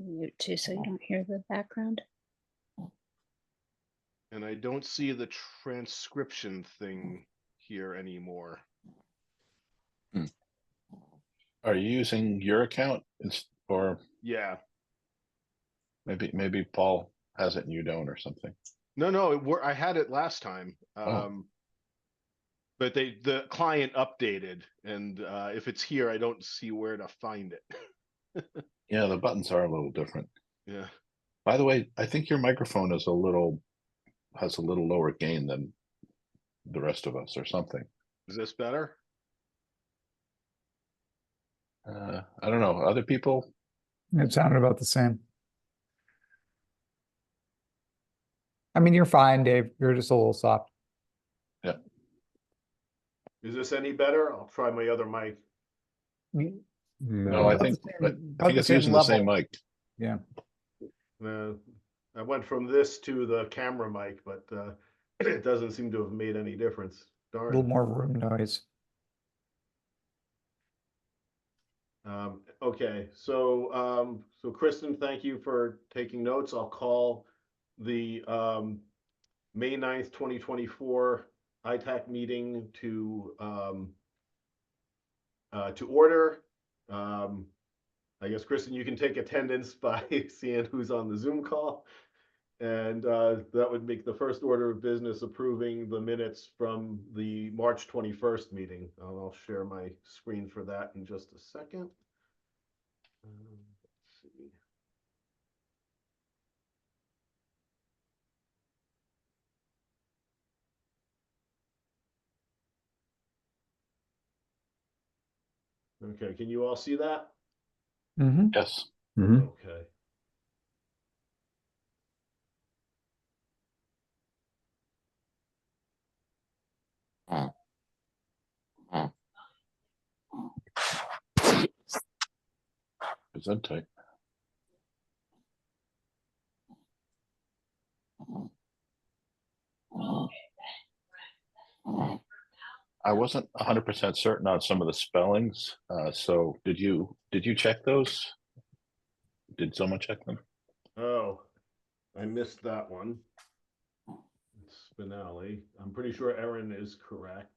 mute too, so you don't hear the background. And I don't see the transcription thing here anymore. Are you using your account or Yeah. maybe Paul has it and you don't or something? No, I had it last time. Oh. But the client updated, and if it's here, I don't see where to find it. Yeah, the buttons are a little different. Yeah. By the way, I think your microphone is has a little lower gain than the rest of us or something. Is this better? I don't know. Other people? It sounded about the same. I mean, you're fine, Dave. You're just a little soft. Yeah. Is this any better? I'll try my other mic. No, I think it's using the same mic. Yeah. I went from this to the camera mic, but it doesn't seem to have made any difference. A Darn. little more room noise. Okay, so Kristen, thank you for taking notes. I'll call the May 9th, 2024 ITAC meeting to order. I guess, Kristen, you can take attendance by seeing who's on the Zoom call. And that would make the first order of business approving the minutes from the March 21st meeting. I'll share my screen for that in just a second. Let's see. Okay, can you all see that? Mm-hmm. Yes. Okay. Is that tight? I wasn't 100% certain on some of the spellings. So did you check those? Did someone check them? Oh, I missed that one. Spinelli. I'm pretty sure Erin is correct.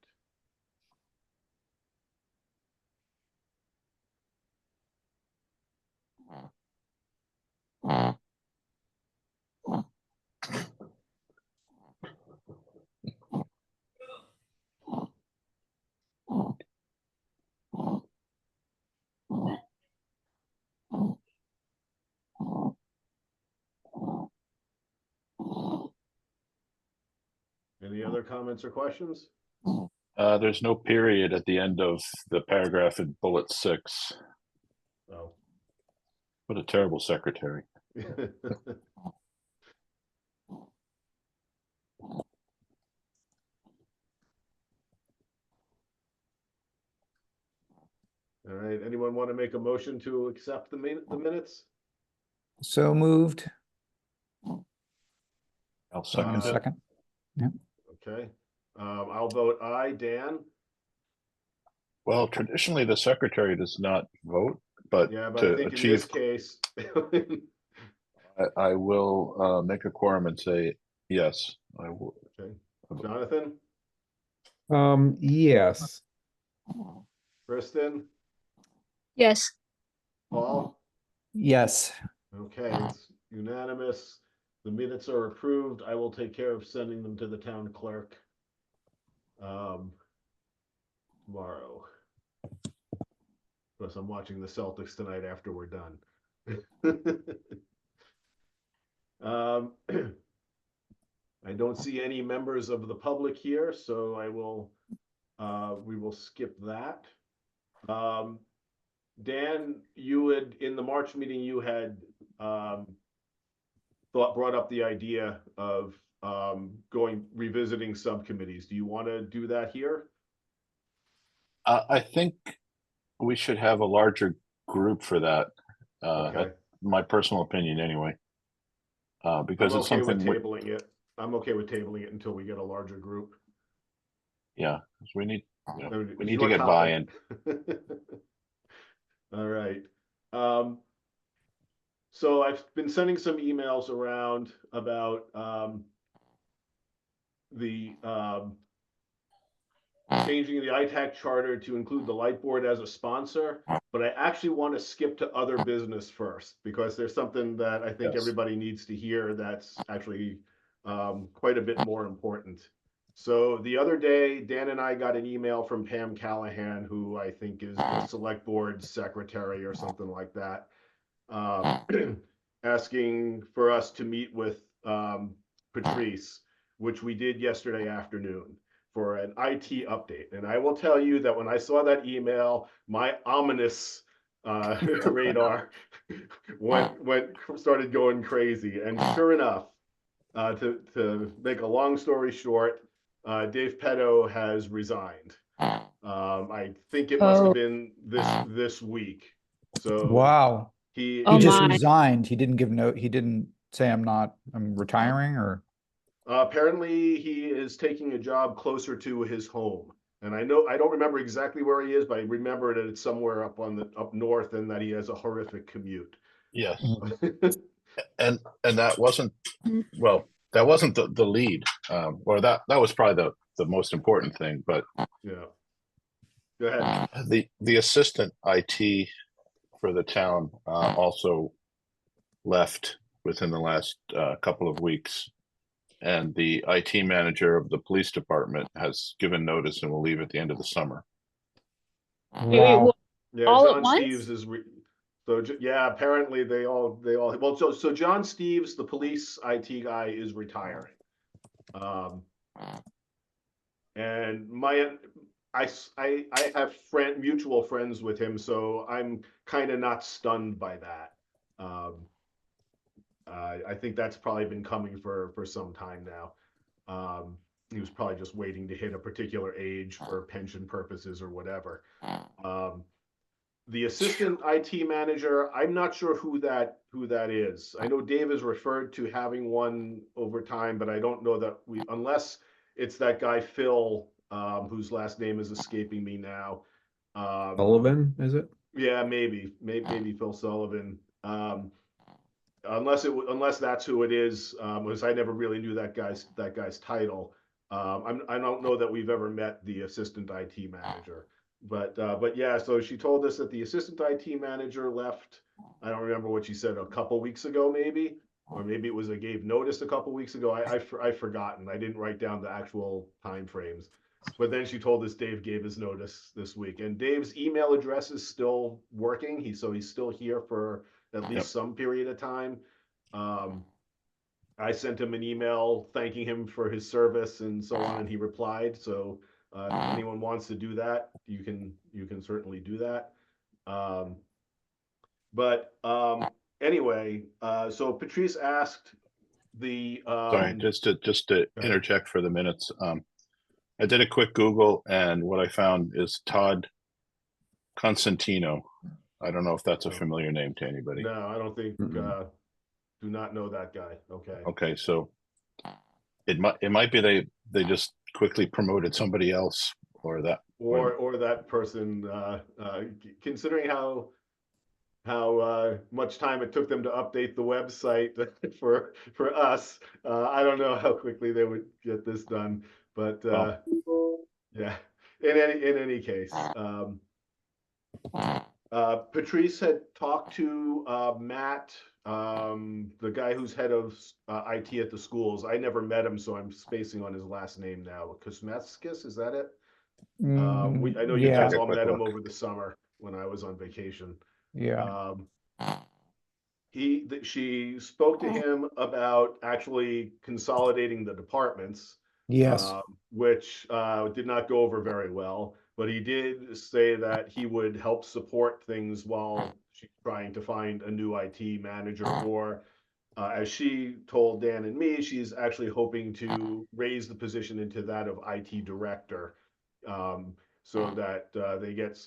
Any other comments or questions? There's no period at the end of the paragraph in bullet 6. Oh. What a terrible secretary. All right, anyone want to make a motion to accept the minutes? So moved. I'll second it. Second. Yeah. Okay, I'll vote aye. Dan? Well, traditionally the secretary does not vote, but Yeah, but to I think in achieve, this case. I will make a quorum and say yes. I will. Okay, Jonathan? Yes. Kristen? Yes. Paul? Yes. Okay, it's unanimous. The minutes are approved. I will take care of sending them to the town clerk tomorrow. Plus, I'm watching the Celtics tonight after we're done. I don't see any members of the public here, so we will skip that. Dan, you had, in the March meeting, you had brought up the idea of revisiting subcommittees. Do you want to do that here? I think we should have a larger group for that. Okay. My personal opinion, anyway. Because I'm it's okay with something. tabling it. I'm okay with tabling it until we get a larger group. Yeah, we need. We need Your to get buy-in. All right. So I've been sending some emails around about the changing the ITAC charter to include the light board as a sponsor, but I actually want to skip to other business first because there's something that I think Yes. everybody needs to hear that's actually quite a bit more important. So the other day, Dan and I got an email from Pam Callahan, who I think is the select board secretary or something like that, asking for us to meet with Patrice, which we did yesterday afternoon for an IT update. And I will tell you that when I saw that email, my ominous radar started going crazy. And sure enough, to make a long story short, Dave Petto has resigned. I think it must have been this week. So Wow. he Oh He just my. resigned. He didn't he didn't say I'm retiring or. apparently he is taking a job closer to his home. And I don't remember exactly where he is, but I remember that it's somewhere up north and that he has a horrific commute. Yes, Mhm. and that wasn't, Mm. well, that wasn't the lead, or that was probably the most important thing, but Yeah. Go ahead. the assistant IT for the town also left within the last couple of weeks. And the IT manager of the police department has given notice and will leave at the end of the summer. Wait, Wow. what? Yeah, All at John once? Steves is yeah, apparently they all well, so John Steves, the police IT guy, is retiring. And I have mutual friends with him, so I'm kind of not stunned by that. I think that's probably been coming for some time now. He was probably just waiting to hit a particular age for pension purposes or whatever. The assistant IT manager, I'm not sure who that is. I know Dave has referred to having one over time, but I don't know that unless it's that guy Phil, whose last name is escaping me now. Sullivan, is it? Yeah, maybe Phil Sullivan. Unless that's who it is, because I never really knew that guy's title. I don't know that we've ever met the assistant IT manager, but yeah. So she told us that the assistant IT manager left. I don't remember what she said, a couple weeks ago, maybe, or maybe it was gave notice a couple weeks ago. I've forgotten. I didn't write down the actual time frames. But then she told us Dave gave his notice this week, and Dave's email address is still working. He's still here for at least some period of time. I sent him an email thanking him for his service and so on, and he replied. So if anyone wants to do that, you can certainly do that. But anyway, so Patrice asked the Sorry, just to interject for the minutes. I did a quick Google, and what I found is Todd Constantino. I don't know if that's a familiar name to anybody. No, I don't think. Do not know that guy. Okay. Okay, so it might be they just quickly promoted somebody else, or that or that person. Considering how much time it took them to update the website for us, I don't know how quickly they would get this done. But yeah, in any case. Patrice had talked to Matt, the guy who's head of IT at the schools. I never met him, so I'm spacing on his last name now. Kosmetskis, is that it? I know you guys Yeah, all met him look. over the summer when I was on vacation. yeah. She spoke to him about actually consolidating the departments. Yes. Which did not go over very well. But he did say that he would help support things while she's trying to find a new IT manager, or as she told Dan and me, she's actually hoping to raise the position into that of IT director, so that they get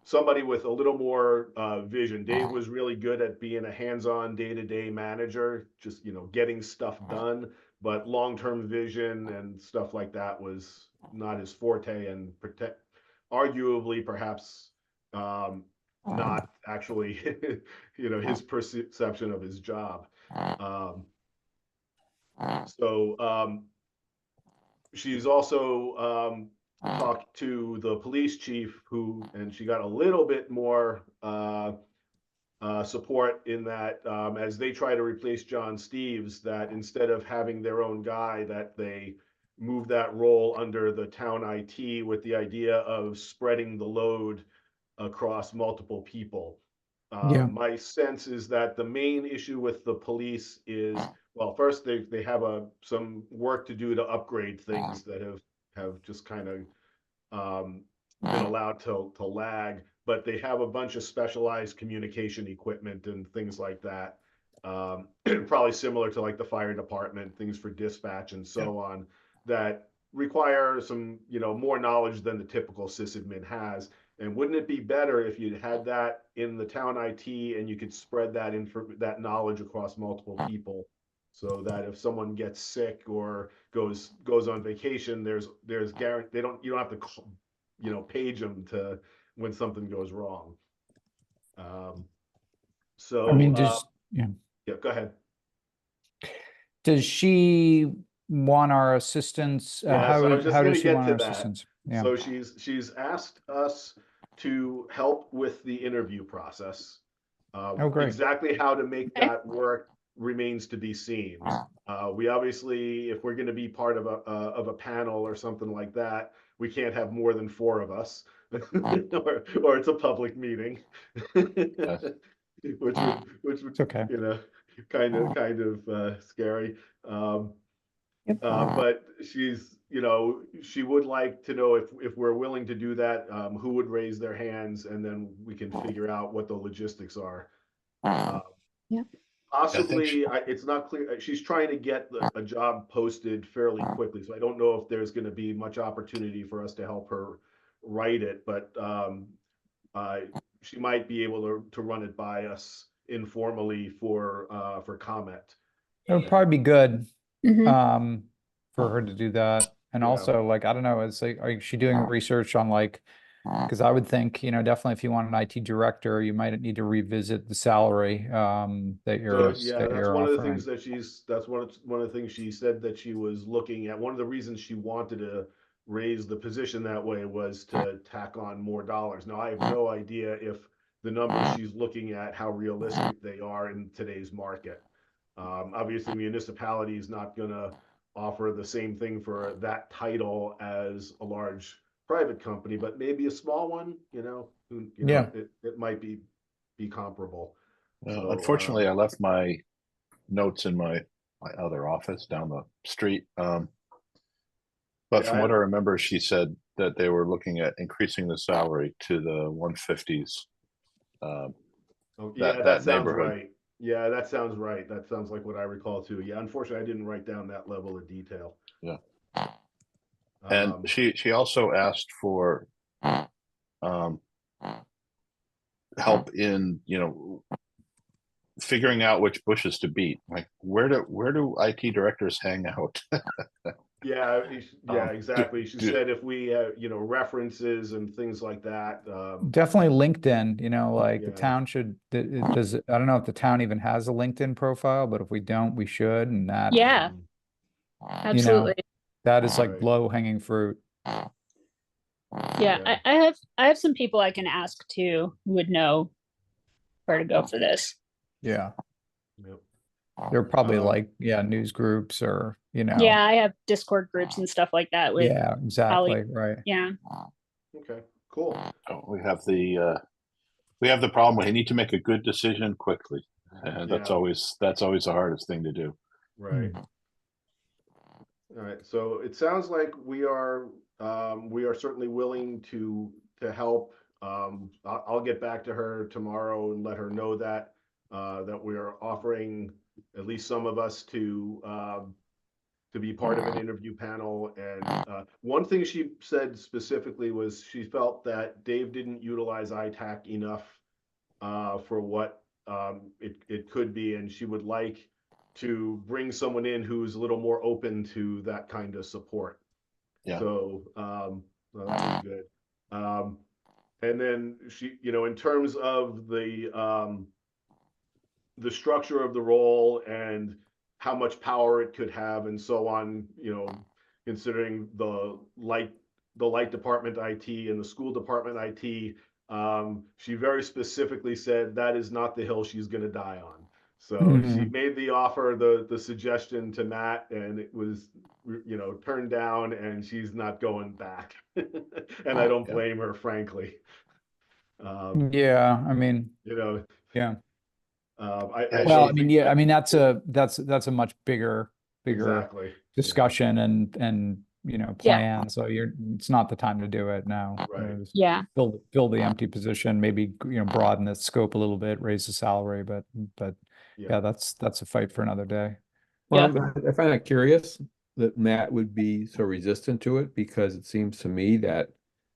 somebody with a little more vision. Dave was really good at being a hands-on day-to-day manager, just getting stuff done, but long-term vision and stuff like that was not his forte, and arguably perhaps not actually, his perception of his job. She's also talked to the police chief and she got a little bit more support in that as they try to replace John Steves, that instead of having their own guy, that they move that role under the town IT with the idea of spreading the load across multiple people. Yeah. My sense is that the main issue with the police is, well, first they have some work to do to upgrade things that have just kind of been allowed to lag, but they have a bunch of specialized communication equipment and things like that. Probably similar to like the fire department, things for dispatch and so on, that require some, more knowledge than the typical sysadmin has. And wouldn't it be better if you had that in the town IT and you could spread that knowledge across multiple people, so that if someone gets sick or goes on vacation, there's guarantee you don't have to call, page them to when something goes wrong. I mean, yeah. Go ahead. Does she want our assistance? Yeah, so I was just how going does to she get want to our that. assistance? Yeah. So she's asked us to help with the interview process. Oh, great. Exactly how to make that work remains to be seen. We obviously, if we're going to be part of a panel or something like that, we can't have more than 4 of us, or it's a public meeting, Yes. which would It's okay. kind of scary. Yep. But she's, she would like to know if we're willing to do that, who would raise their hands, and then we can figure out what the logistics are. Yeah. Possibly, it's not clear. She's trying to get a job posted fairly quickly, so I don't know if there's going to be much opportunity for us to help her write it, but she might be able to run it by us informally for comment. It would probably be good Mhm. for her to do that. And Yeah. also, like, I don't know, is like, is she doing research on like, because I would think, definitely if you want an IT director, you might need to revisit the salary that you're That's one of the things offering. that's one of the things she said that she was looking at. One of the reasons she wanted to raise the position that way was to tack on more dollars. Now, I have no idea if the numbers she's looking at, how realistic they are in today's market. Obviously, municipality is not going to offer the same thing for that title as a large private company, but maybe a small one, Yeah. it might be comparable. So, Unfortunately, I left my notes in my other office down the street. But from what I remember, she said that they were looking at increasing the salary to the 150s. that sounds neighborhood. right. Yeah, that sounds right. That sounds like what I recall too. Yeah, unfortunately, I didn't write down that level of detail. Yeah. And she also asked for help in, figuring out which bushes to beat. Like, where do IT directors hang out? Yeah, exactly. She said if we have, references and things like that. Definitely LinkedIn, like the Yeah. town should, I don't know if the town even has a LinkedIn profile, but if we don't, we should. And that, Yeah, absolutely. that is like Right. low hanging fruit. Yeah, I have some people I can ask too who would know where to go for this. Yeah. Yep. They're probably like, news groups or, Yeah, I have Discord groups and stuff like that with yeah, exactly. Right. yeah. Okay, cool. We have the problem. We need to make a good decision quickly. And that's always the hardest thing to do. Right. All right. So it sounds like we are certainly willing to help. I'll get back to her tomorrow and let her know that we are offering at least some of us to be part of an interview panel. And one thing she said specifically was she felt that Dave didn't utilize ITAC enough for what it could be, and she would like to bring someone in who's a little more open to that kind of support. Yeah. So well, that was good. And then she, in terms of the structure of the role and how much power it could have and so on, considering the light department IT and the school department IT, she very specifically said that is not the hill she's going to die on. So she made the offer, the suggestion to Matt, and it was, turned down, and she's not going back. And I don't blame her, frankly. Yeah, I mean, Yeah. well, I mean, yeah, I mean, that's a much bigger exactly discussion and plan. So it's not the time to do it now. Right. Just Yeah. fill the empty position, maybe, broaden the scope a little bit, raise the salary, but yeah, that's a fight for another day. Well, I find it curious that Matt would be so resistant to it, because it seems to me that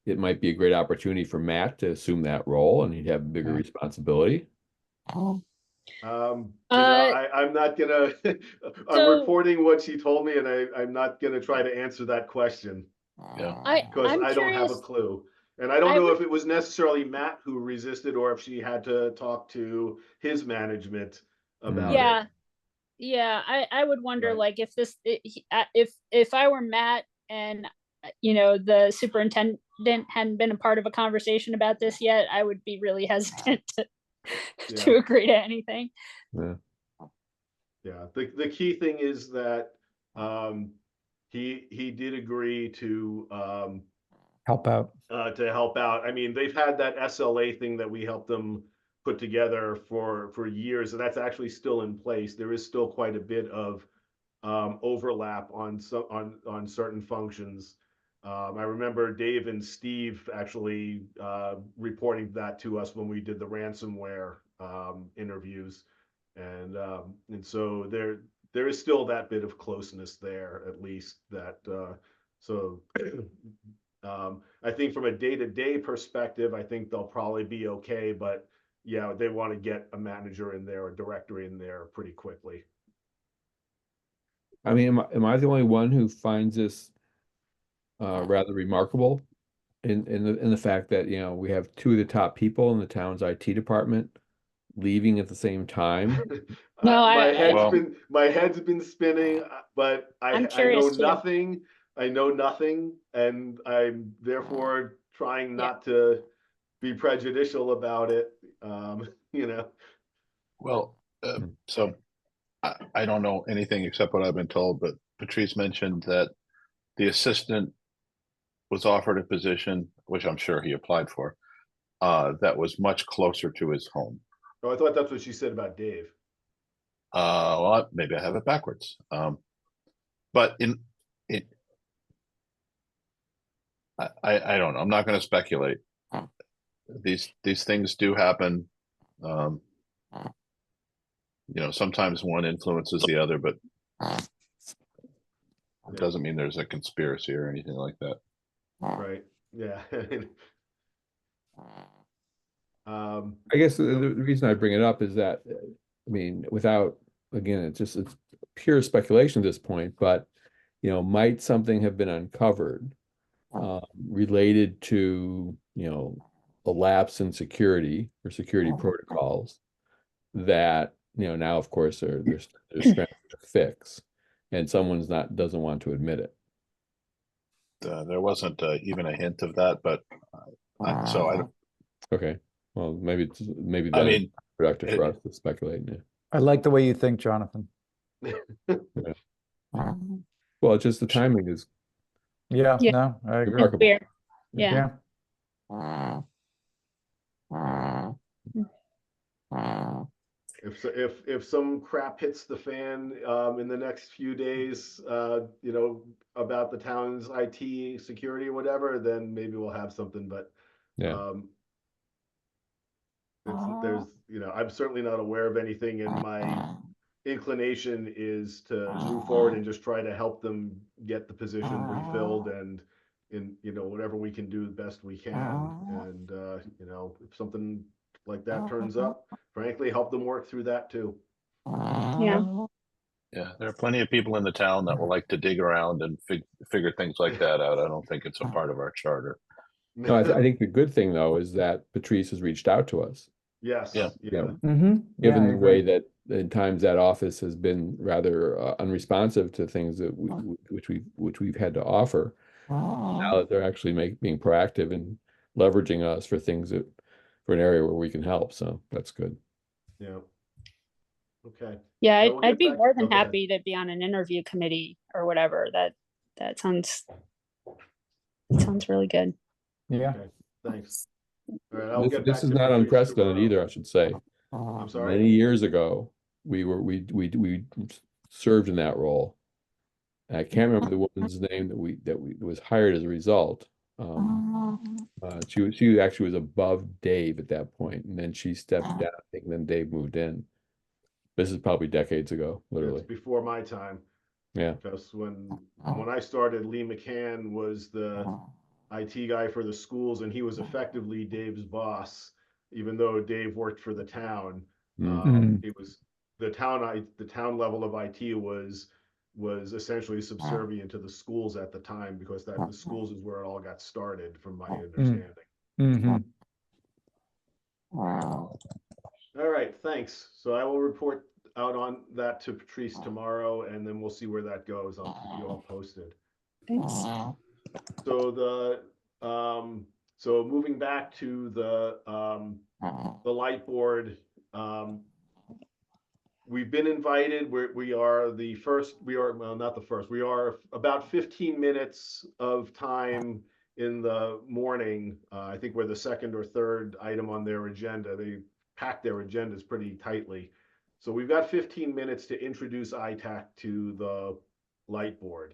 it might be a great opportunity for Matt to assume that role and he'd have a bigger responsibility. I'm not gonna I'm reporting what she told me, and I'm not gonna try to answer that question. Because I don't have a clue. And I don't know if it was necessarily Matt who resisted or if she had to talk to his management about it. Yeah, I would wonder, Right. like, if I were Matt and the superintendent hadn't been a part of a conversation about this yet, I would be really hesitant to agree to anything. Yeah. The key thing is that he did agree to Help out. I mean, they've had that SLA thing that we helped them put together for years, and that's actually still in place. There is still quite a bit of overlap on certain functions. I remember Dave and Steve actually reporting that to us when we did the ransomware interviews, and so there is still that bit of closeness there, at least that so. I think from a day-to-day perspective, I think they'll probably be okay, but yeah, they want to get a manager in there, a director in there pretty quickly. I mean, am I the only one who finds this rather remarkable in the fact that, we have two of the top people in the town's IT department leaving at the same time? No, my head's been spinning, but I'm I know curious too. nothing. I know nothing, and I'm therefore trying not to be prejudicial about it. Well, so I don't know anything except what I've been told, but Patrice mentioned that the assistant was offered a position, which I'm sure he applied for, that was much closer to his home. Oh, I thought that's what she said about Dave. Well, maybe I have it backwards. But I don't know. I'm not going to speculate. These things do happen. Sometimes one influences the other, but it doesn't mean there's a conspiracy or anything like that. Right. Yeah. I guess the reason I bring it up is that, I mean, again, it's pure speculation at this point, but, might something have been uncovered related to, a lapse in security or security protocols that, now, of course, they're scrambling to fix, and someone's doesn't want to admit it. There wasn't even a hint of that, but so I don't. Okay, well, maybe that I mean, is productive for us to speculate. Yeah. I like the way you think, Jonathan. Yeah. Well, it's just the timing is Yeah. No, I agree. remarkable. Weird. Yeah. If some crap hits the fan in the next few days, about the town's IT security or whatever, then maybe we'll have something. But there's I'm certainly not aware of anything, and my inclination is to move forward and just try to help them get the position refilled, and in whatever we can do the best we can, and if something like that turns up, frankly, help them work through that too. Yeah. Yeah, there are plenty of people in the town that will like to dig around and figure things like that out. I don't think it's a part of our charter. No, I think the good thing though is that Patrice has reached out to us. Yes, Yeah. yeah, Given the way that in times that office has been rather unresponsive to things that which we've had to offer. Now that they're actually being proactive and leveraging us for things that for an area where we can help, so that's good. yeah. Okay. Yeah, So we'll I'd get be back- more than go ahead. happy to be on an interview committee or whatever. That sounds really good. Yeah. Okay, thanks. All right, I'll get back This is to not Patrice unprecedented tomorrow. either, I should say. I'm sorry. Many years ago, we served in that role. I can't remember the woman's name that was hired as a result. She actually was above Dave at that point, and then she stepped down, I think, and then Dave moved in. This is probably decades ago, It's literally. before my time. Yeah. Because when I started, Lee McCann was the IT guy for the schools, and he was effectively Dave's boss, even though Dave worked for the town. It was the town level of IT was essentially subservient to the schools at the time, because the schools is where it all got started, from my understanding. All right, thanks. So I will report out on that to Patrice tomorrow, and then we'll see where that goes. I'll keep you all posted. Thanks. So so moving back to the light board, we've been invited. We are the first. Well, not the first. We are about 15 minutes of time in the morning. I think we're the second or third item on their agenda. They pack their agendas pretty tightly. So we've got 15 minutes to introduce ITAC to the light board.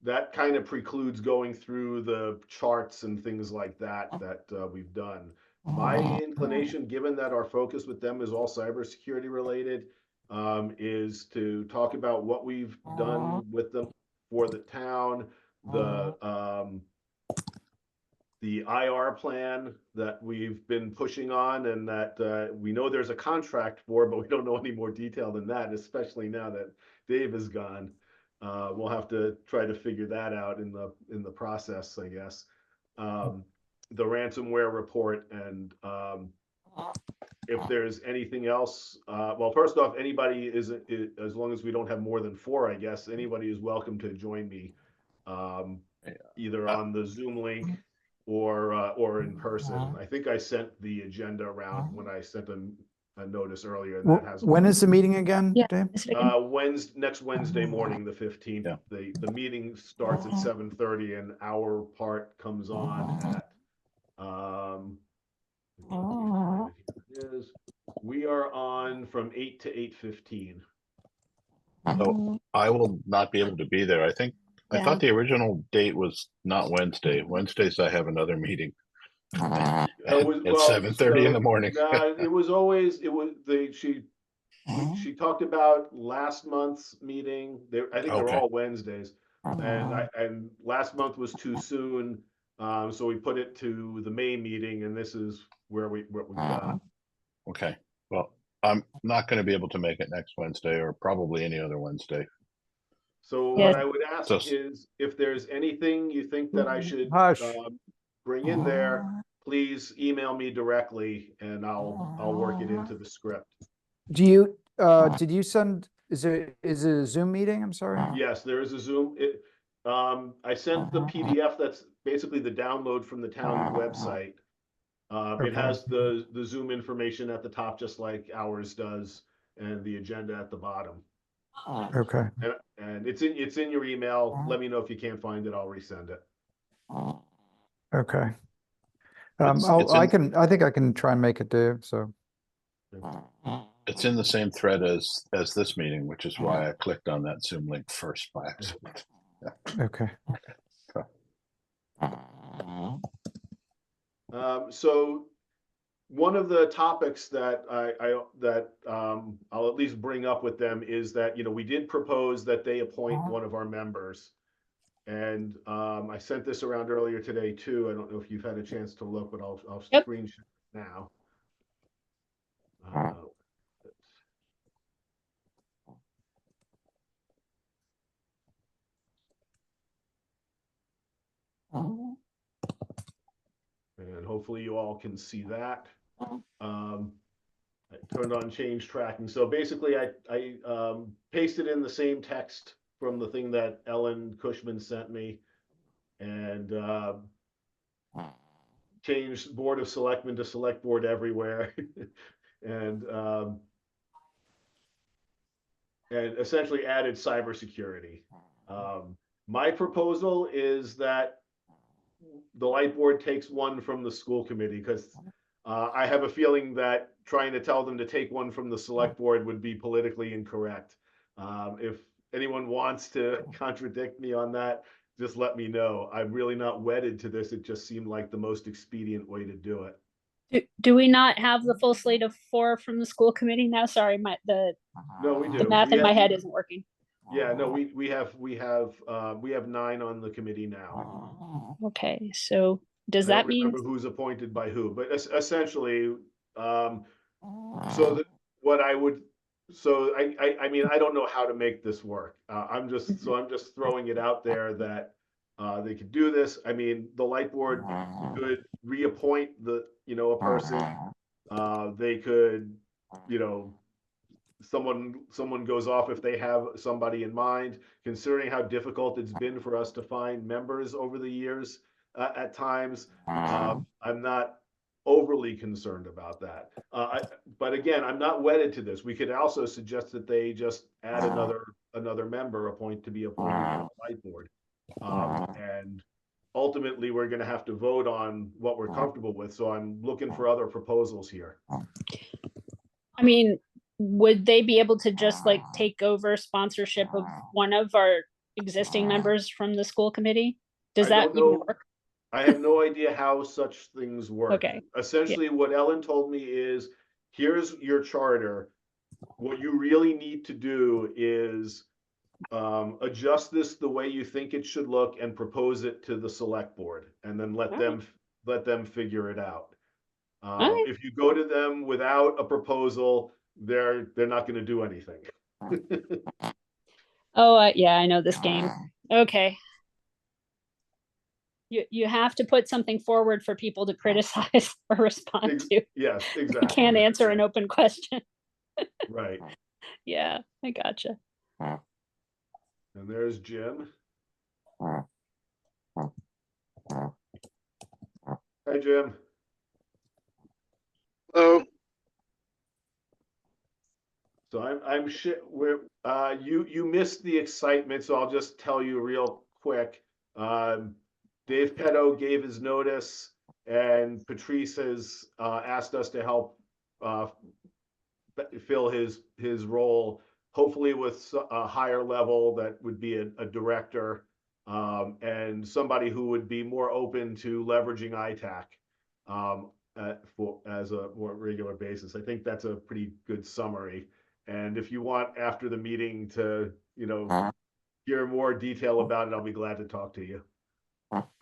That kind of precludes going through the charts and things like that we've done. My inclination, given that our focus with them is all cybersecurity related, is to talk about what we've done with them for the town, the IR plan that we've been pushing on, and that we know there's a contract for, but we don't know any more detail than that, especially now that Dave is gone. We'll have to try to figure that out in the process, I guess. The ransomware report, and if there's anything else, well, first off, anybody is, as long as we don't have more than 4, I guess, anybody is welcome to join me, either on the Zoom link or in person. I think I sent the agenda around when I sent a notice earlier, and that has. When is the meeting again, Yeah. Dave? Next Wednesday morning, the 15th. Yeah. The meeting starts at 7:30, and our part comes on at we are on from 8 to 8:15. So I will not be able to be there. I thought the original date was not Wednesday. Wednesdays I have another meeting at 7:30 in the morning. She talked about last month's meeting. I think they're Okay. all Wednesdays, and last month was too soon, so we put it to the May meeting, and this is what we've got. Okay. Well, I'm not going to be able to make it next Wednesday, or probably any other Wednesday. So Yeah. what I would ask is, if there's anything you think that I should bring in there, please email me directly, and I'll work it into the script. Do you, did you send, is it a Zoom meeting? I'm sorry. Yes, there is a Zoom. I sent the PDF that's basically the download from the town website. It has the Zoom information at the top, just like ours does, and the agenda at the bottom. Okay. And it's in your email. Let me know if you can't find it. I'll resend it. Okay. It's I think I can try and make it, Dave, so. It's in the same thread as this meeting, which is why I clicked on that Zoom link first by accident. Okay. So one of the topics that I'll at least bring up with them is that, we did propose that they appoint one of our members. And I sent this around earlier today too. I don't know if you've had a chance to look, but I'll screen share now. hopefully you all can see that. I turned on change tracking. So basically I pasted in the same text from the thing that Ellen Cushman sent me, and changed Board of Selectmen to Select Board everywhere. and essentially added cybersecurity. My proposal is that the light board takes one from the school committee, because I have a feeling that trying to tell them to take one from the select board would be politically incorrect. If anyone wants to contradict me on that, just let me know. I'm really not wedded to this. It just seemed like the most expedient way to do it. Do we not have the full slate of 4 from the school committee now? Sorry, No, we do. the math We in my have- head isn't working. Yeah, no, we have 9 on the committee now. Okay, so does I that don't mean, remember who's appointed by who, but essentially, so that what I would, so I mean, I don't know how to make this work. I'm just throwing it out there that they could do this. I mean, the light board could reappoint a person. They could, someone goes off if they have somebody in mind, considering how difficult it's been for us to find members over the years at times. I'm not overly concerned about that. But again, I'm not wedded to this. We could also suggest that they just add another member to be appointed to the light board. And ultimately, we're going to have to vote on what we're comfortable with. So I'm looking for other proposals here. I mean, would they be able to just like take over sponsorship of one of our existing members from the school committee? Does I that don't even know. work? I have no idea how such things work. Okay. Essentially, what Ellen told me is, here's your charter. What you really need to do is adjust this the way you think it should look and propose it to the select board, and then let them figure it out. Okay. If you go to them without a proposal, they're not going to do anything. Oh, yeah, I know this game. Okay. You have to put something forward for people to criticize or respond to. Yes, You exactly. can't answer an open question. Right. Yeah, I gotcha. And there's Jim. Hi, Jim. Hello. So I'm you missed the excitement, so I'll just tell you real quick. Dave Petto gave his notice, and Patrice has asked us to help fill his role, hopefully with a higher level that would be a director, and somebody who would be more open to leveraging ITAC as a more regular basis. I think that's a pretty good summary. And if you want after the meeting to, hear more detail about it, I'll be glad to talk to you.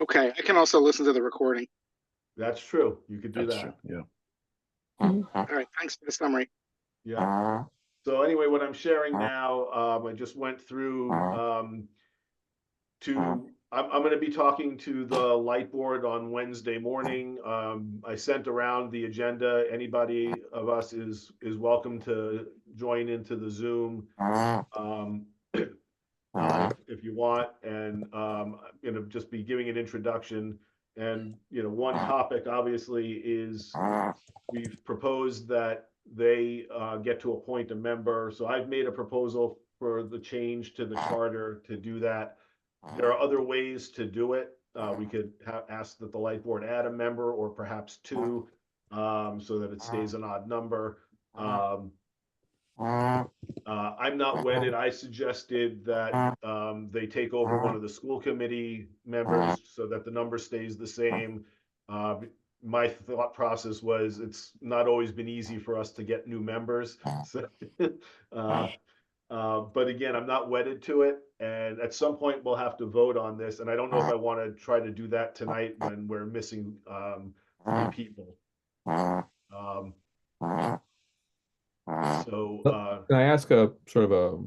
Okay, I can also listen to the recording. That's true. You could do that. True, yeah. All right, thanks for the summary. Yeah. So anyway, what I'm sharing now, I just went through I'm going to be talking to the light board on Wednesday morning. I sent around the agenda. Anybody of us is welcome to join into the Zoom if you want. And I'm going to just be giving an introduction. And one topic obviously is we've proposed that they get to appoint a member. So I've made a proposal for the change to the charter to do that. There are other ways to do it. We could ask that the light board add a member, or perhaps 2, so that it stays an odd number. I'm not wedded. I suggested that they take over one of the school committee members so that the number stays the same. My thought process was it's not always been easy for us to get new members. So, but again, I'm not wedded to it. And at some point we'll have to vote on this. And I don't know if I want to try to do that tonight when we're missing 3 people. Can I ask a sort of a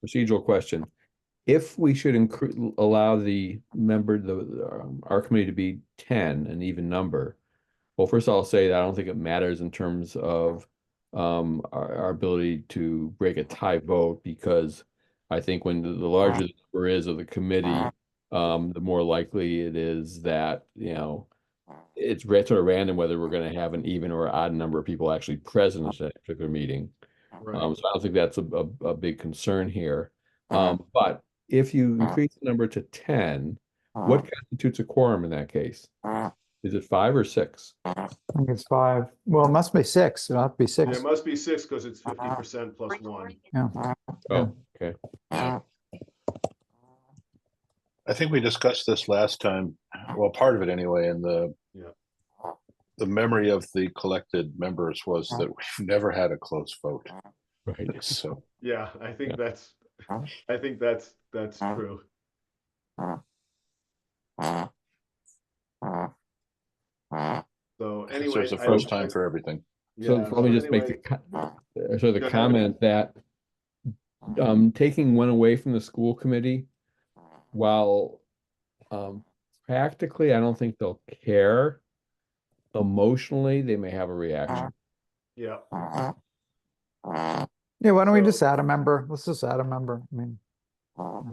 procedural question? If we should allow the member, our committee to be 10, an even number, Well, first I'll say that I don't think it matters in terms of our ability to break a tie vote, because I think when the larger the number is of the committee, the more likely it is that, you know, it's sort of random whether we're going to have an even or odd number of people actually present at that particular meeting. Right. So I don't think that's a big concern here. But if you increase the number to 10, what constitutes a quorum in that case? Is it 5 or 6? I think it's 5. Well, it must be 6. It'll have to be 6. Yeah, it must be 6 because it's 50% plus 1. Yeah. Oh, okay. I think we discussed this last time, well, part of it anyway, and the memory of the collected members was that we've never had a close vote. Right. So Yeah, I think that's true. So anyway, there's a first time for everything. So yeah, let me just anyway, make the Go ahead. comment that taking one away from the school committee, while practically I don't think they'll care, emotionally they may have a reaction. yeah. Yeah, why don't we So- just add a member? Let's just add a member. I mean,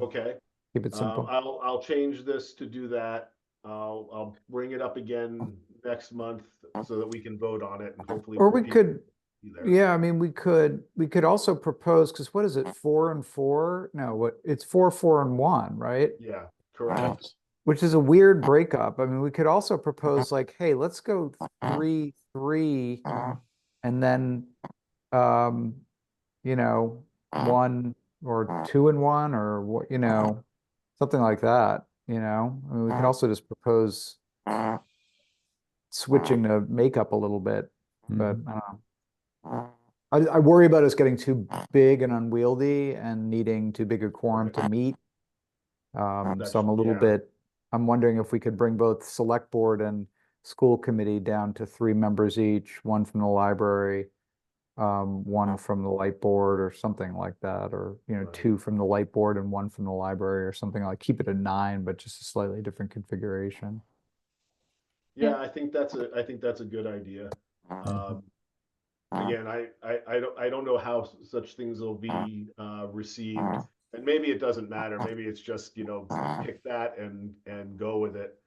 Okay. keep it simple. I'll change this to do that. I'll bring it up again next month so that we can vote on it and hopefully. Or more we people could, be there. yeah, I mean, we could also propose, because what is it, 4 and 4? No, what, it's 4, 4 and 1, right? Yeah, correct. Which is a weird breakup. I mean, we could also propose like, hey, let's go 3, 3, and then, you know, 1 or 2 and 1, or what, you know, something like that, you know? I mean, we could also just propose switching the makeup a little bit, but I don't know. I worry about us getting too big and unwieldy and needing too big a quorum to meet. So I'm a little bit, I'm wondering if we could bring both select board and school committee down to 3 members each, 1 from the library, 1 from the light board or something like that, or, you know, Right. 2 from the light board and 1 from the library or something, like keep it at 9, but just a slightly different configuration. Yeah, I think that's a good idea. Again, I don't know how such things will be received, and maybe it doesn't matter. Maybe it's just, you know, pick that and go with it.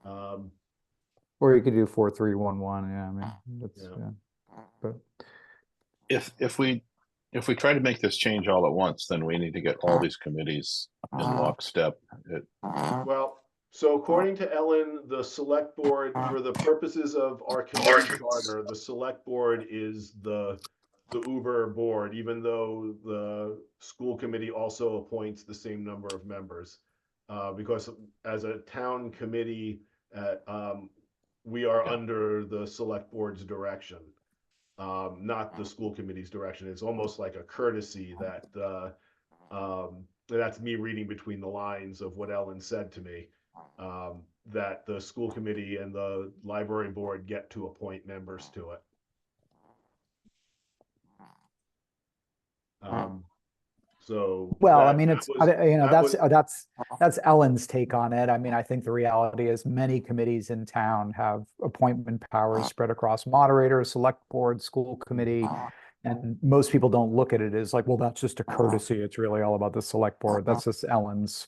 Or you could do 4, 3, 1, 1. Yeah, I mean, that's, Yeah. yeah. But if we try to make this change all at once, then we need to get all these committees in lockstep. Well, so according to Ellen, the select board, for the purposes of our committee charter, the select board is the Uber board, even though the school committee also appoints the same number of members. Because as a town committee, we are under the select board's direction, not the school committee's direction. It's almost like a courtesy that that's me reading between the lines of what Ellen said to me, that the school committee and the library board get to appoint members to it. So well, I that- mean, that it's, was- you know, that that's Ellen's take on it. I mean, I think the reality is many committees in town have appointment powers spread across moderator, select board, school committee. And most people don't look at it as like, well, that's just a courtesy. It's really all about the select board. That's just Ellen's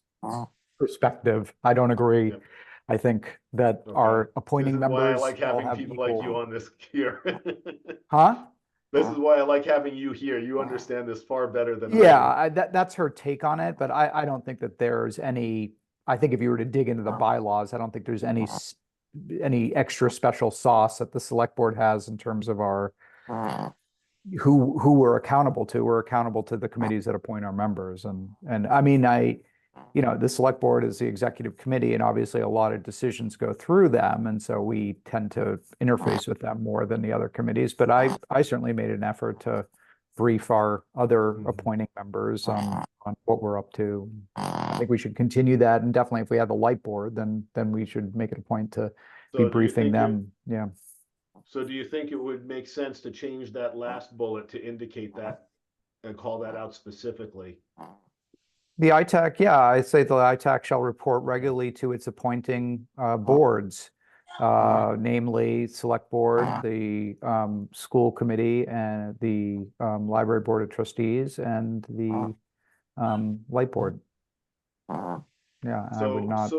perspective. I don't agree. Yep. I think that Okay. our This appointing is why I members like all having have people like you equal. on this here. Huh? This is why I like having you here. You understand this far better than I do. Yeah, that's her take on it, but I don't think that there's any, I think if you were to dig into the bylaws, I don't think there's any extra special sauce that the select board has in terms of our, who we're accountable to. We're accountable to the committees that appoint our members. And I mean, you know, the select board is the executive committee, and obviously a lot of decisions go through them. And so we tend to interface with them more than the other committees. But I certainly made an effort to brief our other appointing members on what we're up to. I think we should continue that. And definitely if we have the light board, then we should make it a point to So be do you briefing think them. Yeah. So do you think it would make sense to change that last bullet to indicate that and call that out specifically? The ITAC, yeah, I say the ITAC shall report regularly to its appointing boards. namely Select Board, the School Committee, and the Library Board of Trustees, and the Light Board. Yeah, I would not.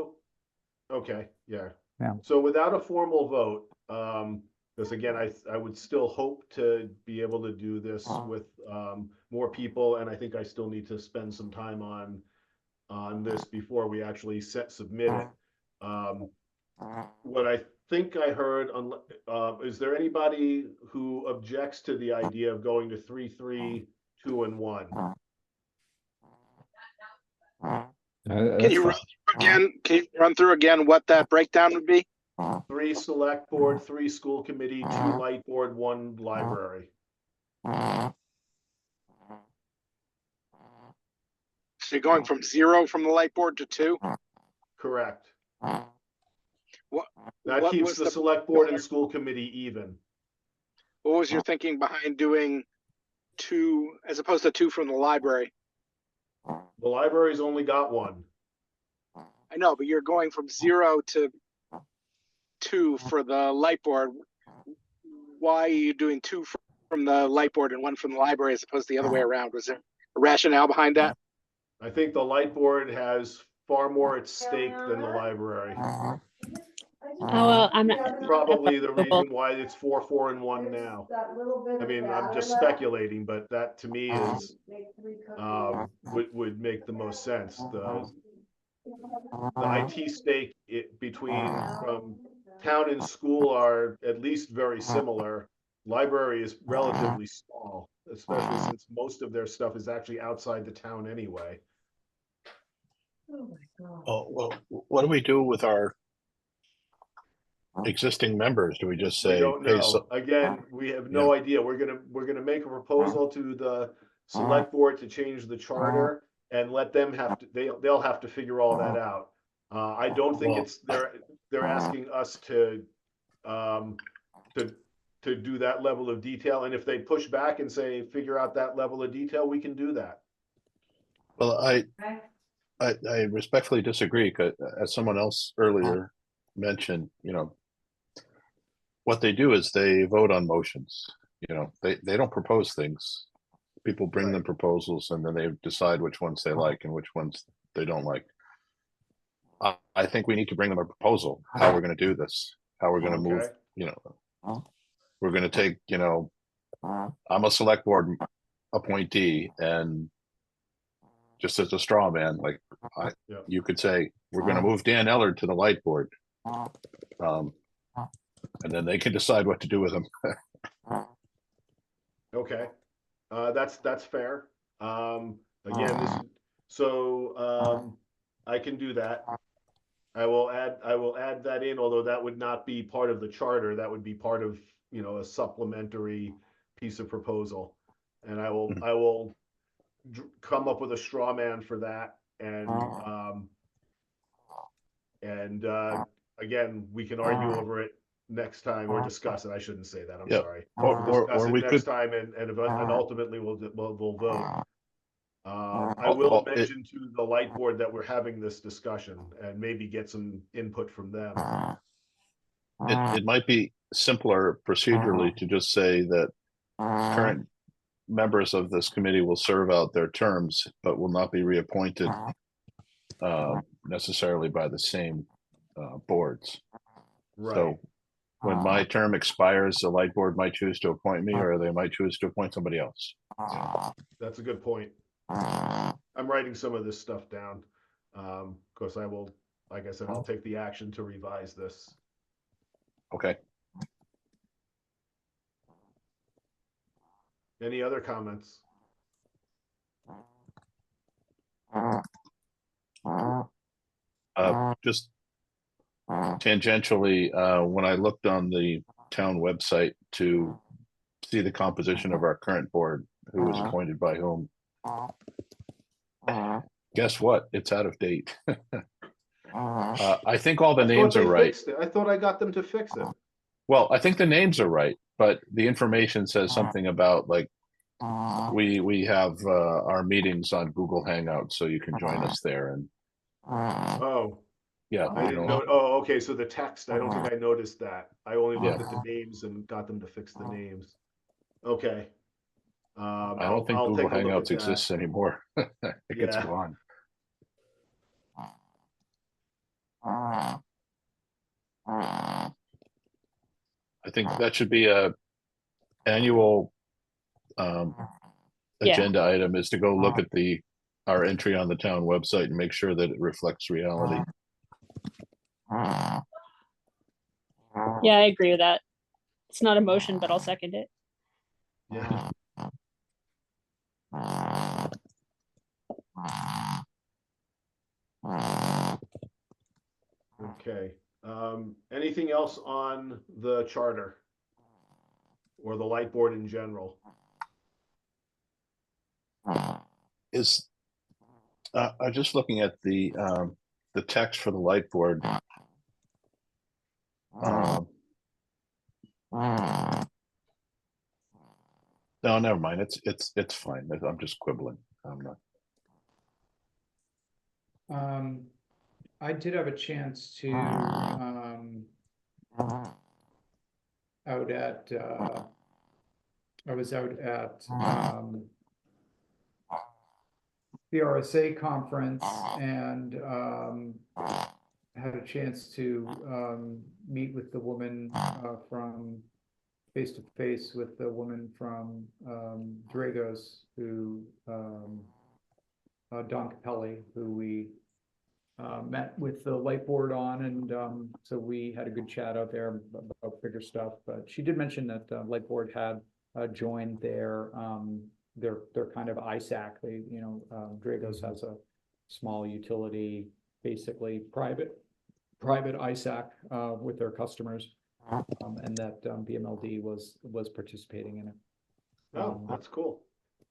Okay, yeah. Yeah. So without a formal vote, because again, I would still hope to be able to do this with more people, and I think I still need to spend some time on this before we actually submit it. What I think I heard, is there anybody who objects to the idea of going to 3, 3, 2, and 1? Can you run through again what that breakdown would be? 3 select board, 3 school committee, 2 light board, 1 library. So you're going from 0 from the light board to 2? Correct. What Keeps was the select board and school committee even. What was your thinking behind doing 2 as opposed to 2 from the library? The library's only got 1. I know, but you're going from 0 to 2 for the light board. Why are you doing 2 from the light board and 1 from the library as opposed to the other way around? Was there a rationale behind that? I think the light board has far more at stake than the library. Oh, well, I'm not. Probably the reason why it's 4, 4, and 1 now. I mean, I'm just speculating, but that to me is would make the most sense. The IT stake between from town and school are at least very similar. Library is relatively small, especially since most of their stuff is actually outside the town anyway. Oh, well, what do we do with our existing members? Do we just say, We don't hey, know. Again, we have no idea. We're gonna make a proposal to the select board to change the charter and let them have to. They'll have to figure all that out. I don't think it's they're asking us to do that level of detail. And if they push back and say figure out that level of detail, we can do that. well, I respectfully disagree, because as someone else earlier mentioned, what they do is they vote on motions. They don't propose things. People bring them proposals, and then they decide which ones they like and which ones they don't like. I think we need to bring them a proposal, how we're going to do this, how we're going to move, we're going to take, I'm a select board appointee, and just as a straw man, like you could say, we're going to move Dan Ellard to the light board. And then they can decide what to do with him. Okay. That's fair. Again, I can do that. I will add that in, although that would not be part of the charter. That would be part of, a supplementary piece of proposal. And I will come up with a straw man for that. And again, we can argue over it next time, or discuss it. I shouldn't say that. I'm sorry. Or we next could time, and ultimately we'll vote. I will mention to the light board that we're having this discussion and maybe get some input from them. It might be simpler procedurally to just say that current members of this committee will serve out their terms, but will not be reappointed necessarily by the same boards. Right. So when my term expires, the light board might choose to appoint me, or they might choose to appoint somebody else. That's a good point. I'm writing some of this stuff down. Of course, I will, like I said, I'll take the action to revise this. Okay. Any other comments? Just tangentially, when I looked on the town website to see the composition of our current board, who was appointed by whom, guess what? It's out of date. I think all the names are right. I thought I got them to fix it. Well, I think the names are right, but the information says something about like we have our meetings on Google Hangouts, so you can join us there. And Oh, Yeah. I didn't know. Oh, okay. So the text, I don't think I noticed that. I only looked at the names and got them to fix the names. Okay. I don't think I'll Google take a look at Hangouts that. exists anymore. I think it's Yeah. gone. I think that should be a annual Yeah. agenda item, is to go look at our entry on the town website and make sure that it reflects reality. Yeah, I agree with that. It's not a motion, but I'll second it. Yeah. Okay. Anything else on the charter or the light board in general? Is I'm just looking at the text for the light board. No, never mind. It's fine. I'm just quibbling. I'm not. I did have a chance to I was out at the RSA conference and had a chance to meet with the woman from face to face with the woman from Dragos, who Don Capelli, who we met with the light board on, and so we had a good chat out there about bigger stuff. But she did mention that light board had joined their kind of ITAC. They, Dragos has a small utility, basically private ITAC with their customers, and that BMLD was participating in it. Oh, that's cool.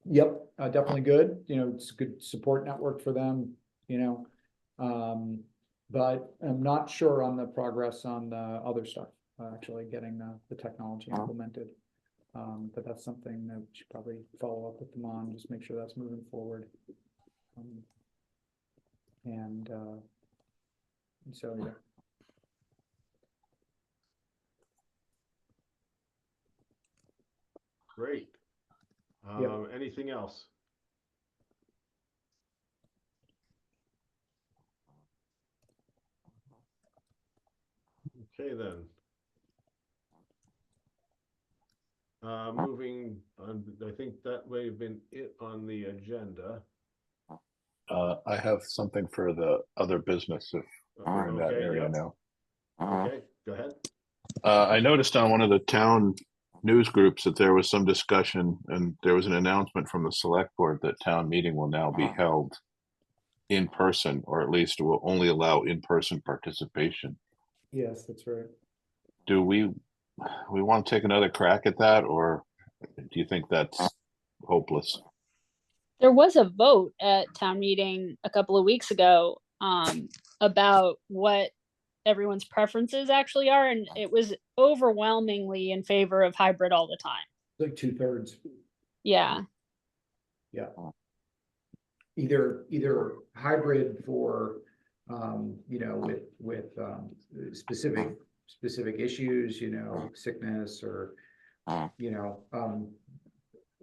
Yep, definitely good. It's a good support network for them. But I'm not sure on the progress on the other stuff, actually getting the technology implemented. But that's something that we should probably follow up with them on, just make sure that's moving forward. And so, yeah. Great. Yep. Anything else? Okay, then. Moving on, I think that may have been it on the agenda. I have something for the other business if we're in that Okay, area yep. now. Okay, go ahead. I noticed on one of the town news groups that there was some discussion, and there was an announcement from the select board that town meeting will now be held in person, or at least will only allow in-person participation. Yes, that's right. Do we want to take another crack at that, or do you think that's hopeless? There was a vote at town meeting a couple of weeks ago about what everyone's preferences actually are, and it was overwhelmingly in favor of hybrid all the time. Like 2/3. Yeah. Yeah. Either hybrid for with specific issues, sickness or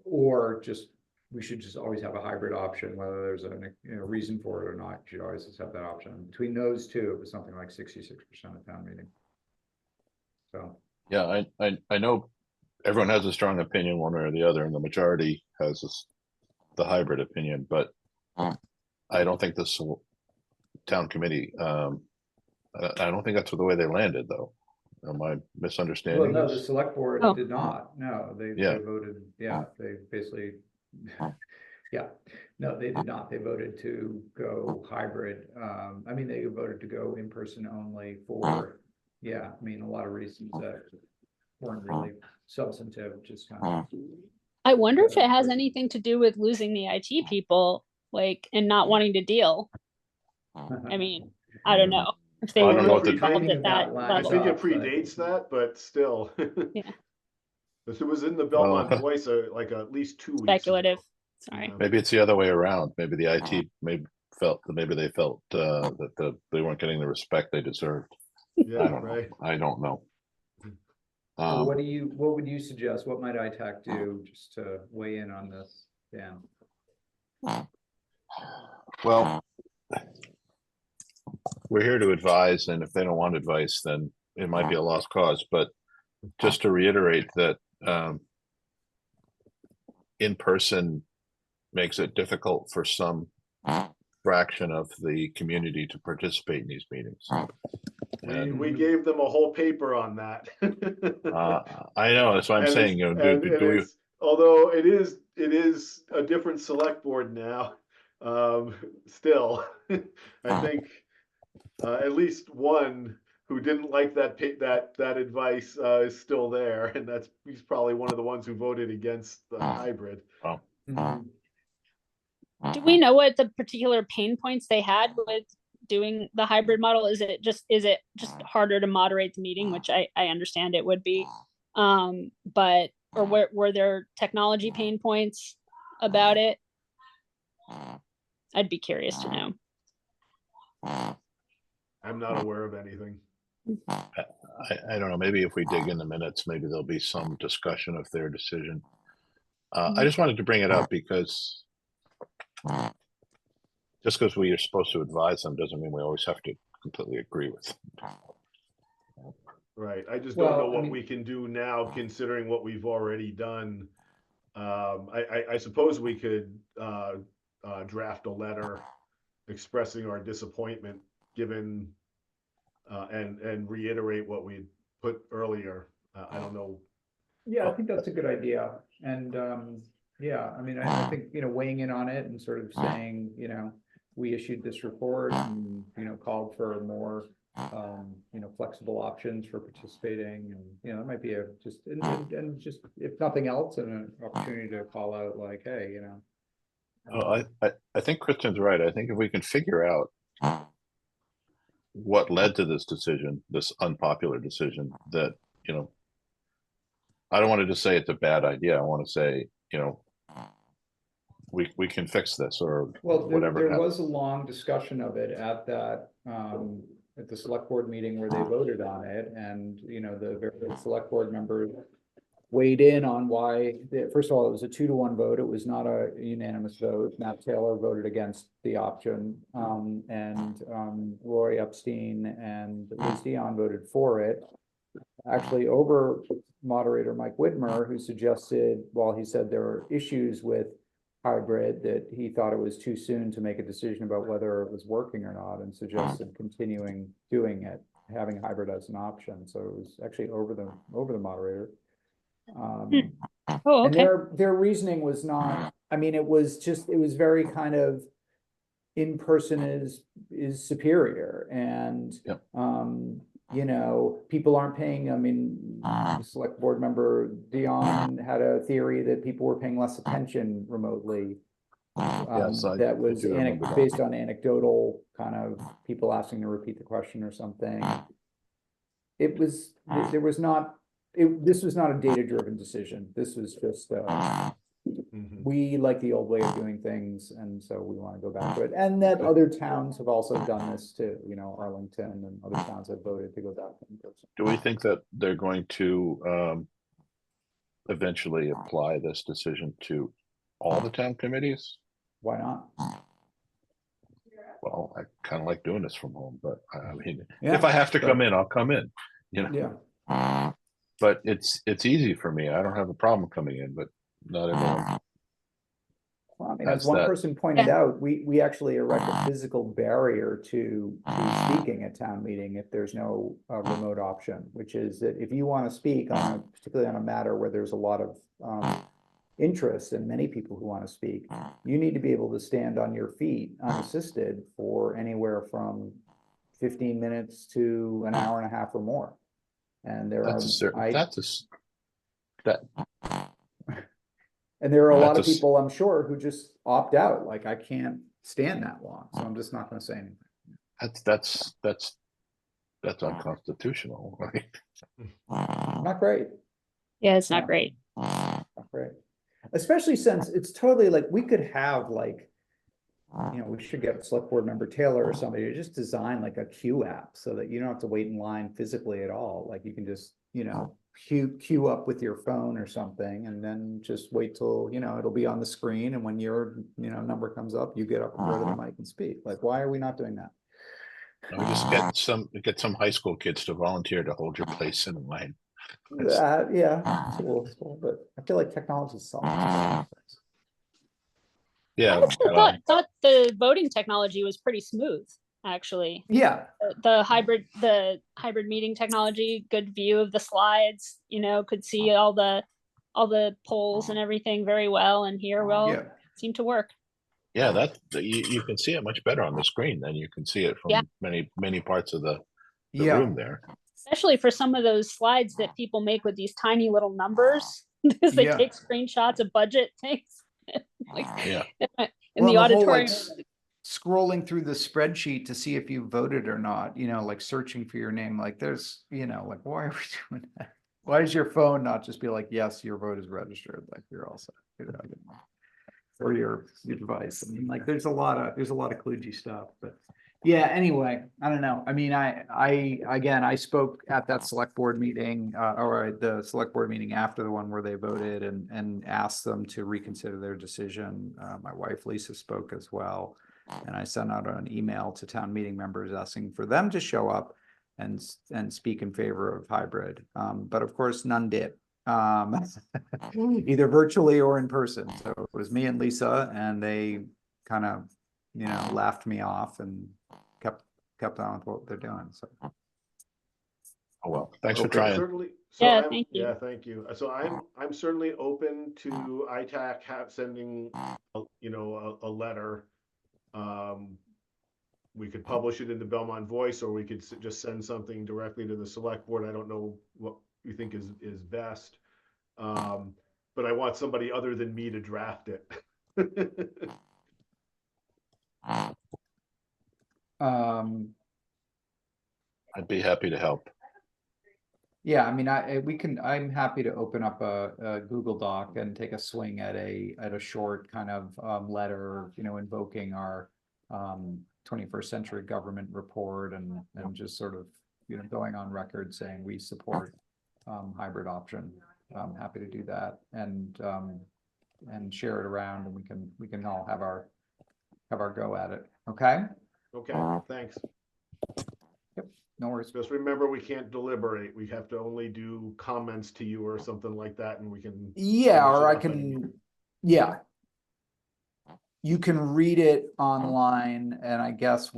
or just we should just always have a hybrid option, whether there's a reason for it or not. You should always just have that option. Between those two, it was something like 66% of town meeting. So yeah, I know everyone has a strong opinion one way or the other, and the majority has the hybrid opinion, but I don't think this town committee, I don't think that's the way they landed, though. Am I misunderstanding no, this? the select board did not. No, they voted. Yeah, they basically. Yeah, no, they did not. They voted to go hybrid. I mean, they voted to go in person only for. Yeah, I mean, a lot of reasons that weren't really substantive, just kind of. I wonder if it has anything to do with losing the IT people, and not wanting to deal. I mean, I don't know if they I were don't know what really the involved at that I level. think it predates that, but still. Yeah. Because it was in the Belmont Voice like at least 2 weeks Speculative. ago. Sorry. Maybe it's the other way around. Maybe the IT felt that maybe they felt that they weren't getting the respect they deserved. Yeah, I don't right. know. I don't know. So what would you suggest? What might ITAC do just to weigh in on this, Dan? Well, we're here to advise, and if they don't want advice, then it might be a lost cause. But just to reiterate that in person makes it difficult for some fraction of the community to participate in these meetings. We gave them a whole paper on that. I know, that's what I'm saying. You know, do we? Although it is a different select board now, still, I think at least one who didn't like that advice is still there, and he's probably one of the ones who voted against the hybrid. Well, Do we know what the particular pain points they had with doing the hybrid model? Is it just harder to moderate the meeting, which I understand it would be, but or were there technology pain points about it? I'd be curious to know. I'm not aware of anything. I don't know. Maybe if we dig in the minutes, maybe there'll be some discussion of their decision. I just wanted to bring it up because just because we are supposed to advise them doesn't mean we always have to completely agree with them. Right. I just don't know what we can do now, considering what we've already done. I suppose we could draft a letter expressing our disappointment, given and reiterate what we put earlier. I don't know. Yeah, I think that's a good idea. And yeah, I mean, I think, weighing in on it and sort of saying, we issued this report and, called for more, flexible options for participating. And, it might be and just, if nothing else, an opportunity to call out like, hey, I think Kristen's right. I think if we can figure out what led to this decision, this unpopular decision, that, I don't want to just say it's a bad idea. I want to say, we can fix this or whatever. There was a long discussion of it at that at the select board meeting where they voted on it, and the various select board members weighed in on why. First of all, it was a 2-to-1 vote. It was not a unanimous vote. Matt Taylor voted against the option, and Roy Epstein and Liz Dion voted for it. Actually, over moderator Mike Whitmer, who suggested, while he said there were issues with hybrid, that he thought it was too soon to make a decision about whether it was working or not, and suggested continuing doing it, having hybrid as an option. So it was actually over the moderator. Okay. And their reasoning was not, I mean, it was very kind of in person is superior, and yep. People aren't paying. I mean, the select board member Dion had a theory that people were paying less attention remotely. Yes, that was based on anecdotal kind of people asking to repeat the question or something. This was not a data-driven decision. This was just we like the old way of doing things, and so we want to go back to it. And that other towns have also done this too. Arlington and other towns have voted to go back in person. Do we think that they're going to eventually apply this decision to all the town committees? Why not? Well, I kind of like doing this from home, but I mean, if I have to come in, I'll come in. Yeah. But it's easy for me. I don't have a problem coming in, but not everyone. Well, I mean, as one person pointed out, we actually erect a physical barrier to speaking at town meeting if there's no remote option, which is that if you want to speak particularly on a matter where there's a lot of interest and many people who want to speak, you need to be able to stand on your feet unassisted for anywhere from 15 minutes to an hour and a half or more. And there and there are a lot of people, I'm sure, who just opt out. Like, I can't stand that long, so I'm just not going to say anything. That's unconstitutional, right? Not great. Yeah, it's not great. Not great. Especially since it's totally like we could have like we should get select board member Taylor or somebody to just design like a queue app so that you don't have to wait in line physically at all. Like you can just, queue up with your phone or something and then just wait till, it'll be on the screen. And when your, number comes up, you get up and go to the mic and speak. Like, why are we not doing that? We just get some high school kids to volunteer to hold your place in the line. Yeah, it's a little small, but I feel like technology solves. Yeah, I actually thought the voting technology was pretty smooth, actually. Yeah, The hybrid meeting technology, good view of the slides, could see all the polls and everything very well, and hear well. yeah. Seemed to work. yeah, you can see it much better on the screen than you can see it from many parts of the room there. Especially for some of those slides that people make with these tiny little numbers, because they take screenshots of budget things. In the auditorium. Scrolling through the spreadsheet to see if you voted or not, like searching for your name, like there's, like, why are we doing that? Why does your phone not just be like, yes, your vote is registered, like you're all set, or your device? I mean, like there's a lot of kludgy stuff, but yeah, anyway, I don't know. I mean, I spoke at that select board meeting, or the select board meeting after the one where they voted and asked them to reconsider their decision. My wife Lisa spoke as well. And I sent out an email to town meeting members asking for them to show up and speak in favor of hybrid. But of course, none did, either virtually or in person. So it was me and Lisa, and they kind of, laughed me off and kept on with what they're doing. So. Oh, well, thanks for trying. Thank you. Yeah, thank you. So I'm certainly open to ITAC sending, a letter. We could publish it in the Belmont Voice, or we could just send something directly to the select board. I don't know what you think is best. But I want somebody other than me to draft it. I'd be happy to help. Yeah, I mean, I'm happy to open up a Google Doc and take a swing at a short kind of letter, invoking our 21st century government report and just sort of, going on record saying we support hybrid option. I'm happy to do that and share it around, and we can all have our go at it. Okay. Okay, thanks. Yep, no worries. Just remember, we can't deliberate. We have to only do comments to you or something like that, and we can. Yeah, or I can. Yeah. You can read it online, and I guess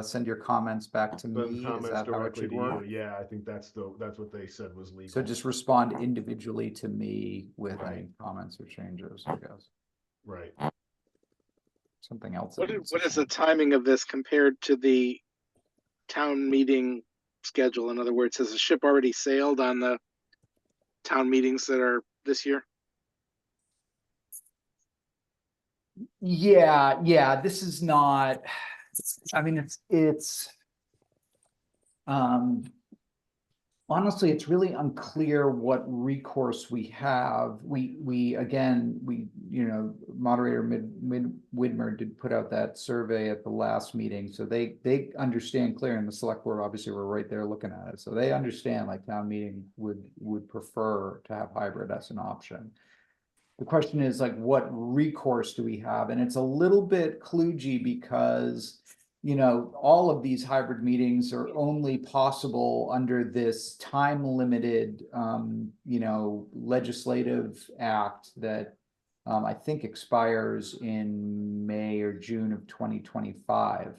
send your comments back to me. Comments is that how it should work? Yeah, I think that's what they said was legal. So just respond individually to me with any comments or changes, I guess. Right. Something else. What is the timing of this compared to the town meeting schedule? In other words, has the ship already sailed on the town meetings that are this year? Yeah, this is not, I mean, it's honestly, it's really unclear what recourse we have. We moderator Widmer did put out that survey at the last meeting, so they understand clear, and the select board obviously were right there looking at it, so they understand like town meeting would prefer to have hybrid as an option. The question is like, what recourse do we have? And it's a little bit kludgy because, all of these hybrid meetings are only possible under this time limited, legislative act that I think expires in May or June of 2025,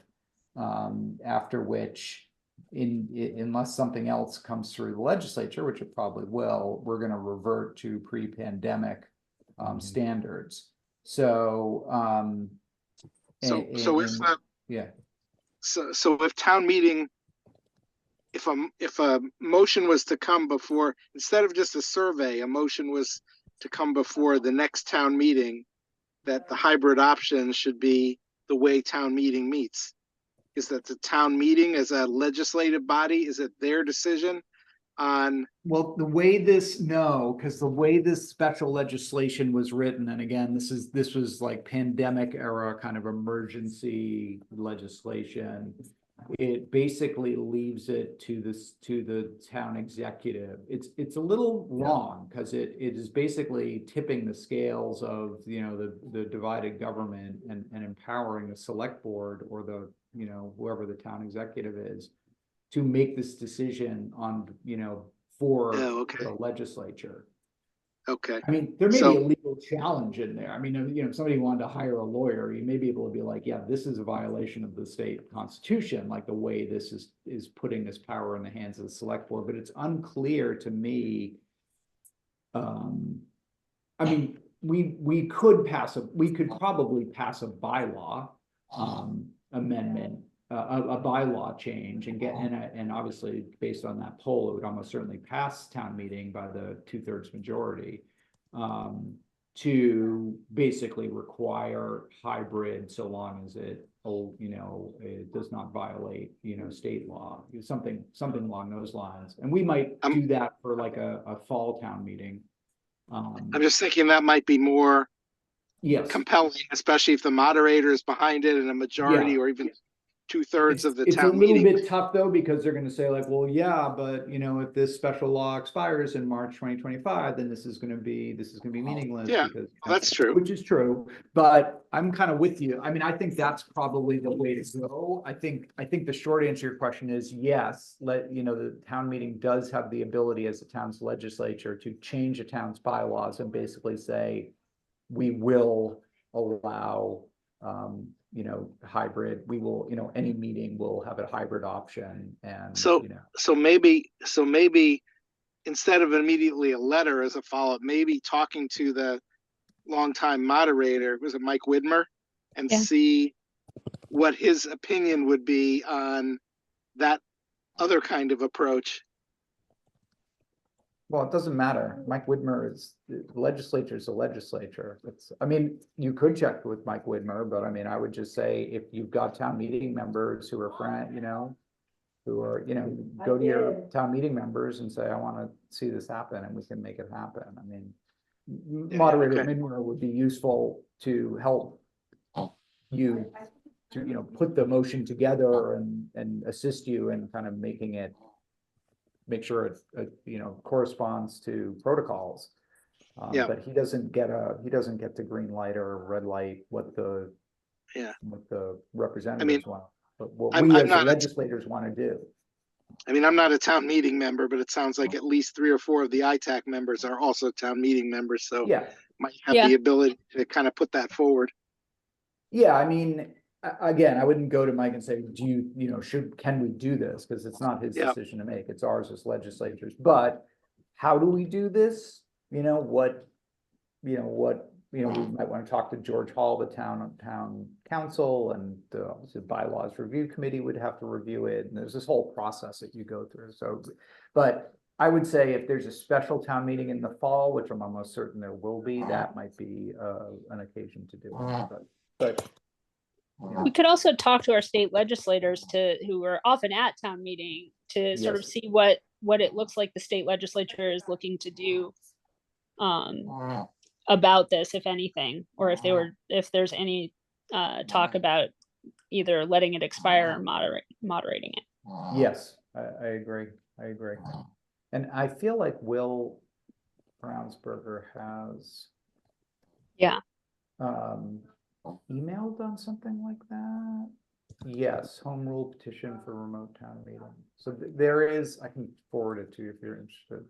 after which, unless something else comes through the legislature, which it probably will, we're going to revert to pre-pandemic standards. So if town meeting, if a motion was to come before, instead of just a survey, a motion was to come before the next town meeting, that the hybrid option should be the way town meeting meets. Is that the town meeting as a legislative body, is it their decision on, Well, the way this, no, because the way this special legislation was written, and again, this was like pandemic era kind of emergency legislation. It basically leaves it to the town executive. It's a little wrong because it is basically tipping the scales of, you know, the divided government and empowering the select board or the, you know, whoever the town executive is to make this decision on, you know, for Oh, okay. the legislature. okay, I mean, there may be So- a legal challenge in there. I mean, you know, if somebody wanted to hire a lawyer, you may be able to be like, yeah, this is a violation of the state constitution, like the way this is putting this power in the hands of the select board, but it's unclear to me. I mean, we could probably pass a bylaw amendment, a bylaw change and and obviously based on that poll, it would almost certainly pass town meeting by the 2/3 majority, to basically require hybrid so long as it, you know, it does not violate, you know, state law, something along those lines. And we might do that for like a fall town meeting. I'm just thinking that might be more Yes. compelling, especially if the moderator is behind it and a majority or even 2/3 of the It's a town little meeting. bit tough though, because they're gonna say like, well, yeah, but you know, if this special law expires in March 2025, then this is gonna be meaningless. Yeah, because that's true. Which is true, but I'm kind of with you. I mean, I think that's probably the way to go. I think the short answer to your question is yes, you know, the town meeting does have the ability as a town's legislature to change a town's bylaws and basically say, we will allow, you know, hybrid, we will, you know, any meeting will have a hybrid option and, So, you know. so maybe instead of immediately a letter as a follow-up, maybe talking to the longtime moderator, was it Mike Widmer? And Yeah. see what his opinion would be on that other kind of approach. Well, it doesn't matter. Mike Widmer the legislature is a legislature. I mean, you could check with Mike Widmer, but I mean, I would just say if you've got town meeting members who are you know, go to your town meeting members and say, I want to see this happen and we can make it happen. I mean, Moderator okay. Midmer would be useful to help you to, you know, put the motion together and assist you in kind of make sure it, you know, corresponds to protocols. Yeah. But he doesn't get the green light or red light what the representatives want, but what I'm we as the not legislators want to do. I mean, I'm not a town meeting member, but it sounds like at least 3 or 4 of the ITAC members are also town meeting members, so Yeah, might have Yeah. the ability to kind of put that forward. yeah. I mean, again, I wouldn't go to Mike and say, can we do this? Because it's not his Yeah. decision to make. It's ours as legislators. But how do we do this? You know, we might want to talk to George Hall, the town council, and the bylaws review committee would have to review it. And there's this whole process that you go through. So, but I would say if there's a special town meeting in the fall, which I'm almost certain there will be, that might be an occasion to do it. But We could also talk to our state legislators who are often at town meeting to sort of Yes. see what it looks like the state legislature is looking to do about this, if anything, or if there's any talk about either letting it expire or moderating it. yes, I agree. And I feel like Will Brownsberger has emailed on something like that. Yes, home rule petition for remote town meeting. So there is, I can forward it to you if you're interested.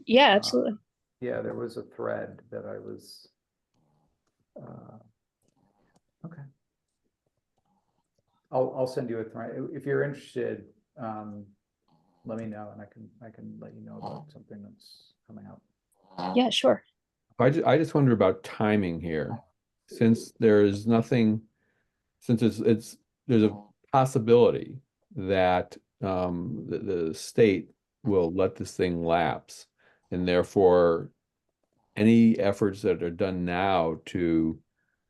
Yeah, absolutely. Yeah, there was a thread that I was, okay. I'll send you a thread. If you're interested, let me know and I can let you know about something that's coming up. Yeah, sure. I just wonder about timing here, since there is nothing, since there's a possibility that the state will let this thing lapse, and therefore any efforts that are done now to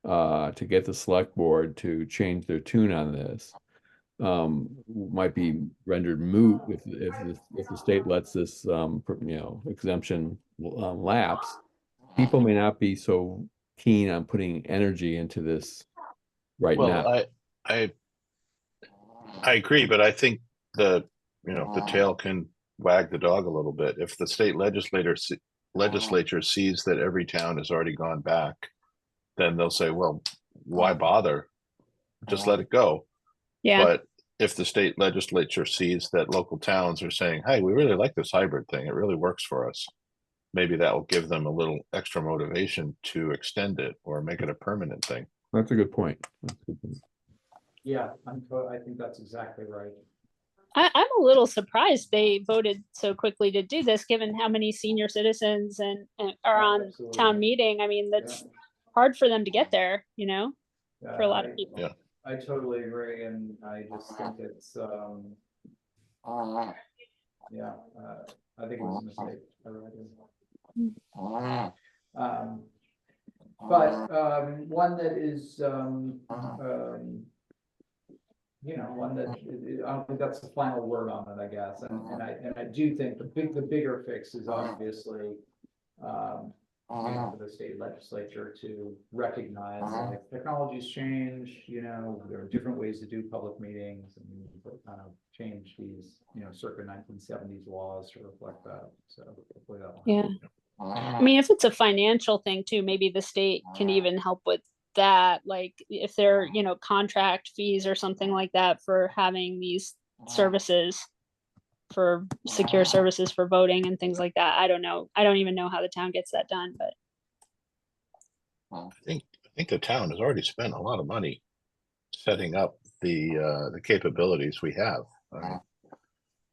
get the select board to change their tune on this might be rendered moot if the state lets this, exemption lapse. People may not be so keen on putting energy into this right now. Well, I agree, but I think the tail can wag the dog a little bit. If the state legislature sees that every town has already gone back, then they'll say, well, why bother? Just let it go. Yeah. But if the state legislature sees that local towns are saying, hey, we really like this hybrid thing, it really works for us, maybe that will give them a little extra motivation to extend it or make it a permanent thing. That's a good point. That's a good point. Yeah, I think that's exactly right. I'm a little surprised they voted so quickly to do this, given how many senior citizens and are on Absolutely. town meeting. I mean, that's hard for them to get there, Yeah, for a lot of people. Yeah. I totally agree, and I just think it's, I think it was a mistake. I really do. One that is, one that I don't think that's the final word on it, I guess. And I do think the bigger fix is obviously, for the state legislature to recognize that technologies change, there are different ways to do public meetings and kind of change these, circa 1970s laws to reflect that. So hopefully that will Yeah. I mean, if it's a financial thing too, maybe the state can even help with that. Like if there are, contract fees or something like that for having these services, for secure services for voting and things like that. I don't know. I don't even know how the town gets that done, but I think the town has already spent a lot of money setting up the capabilities we have.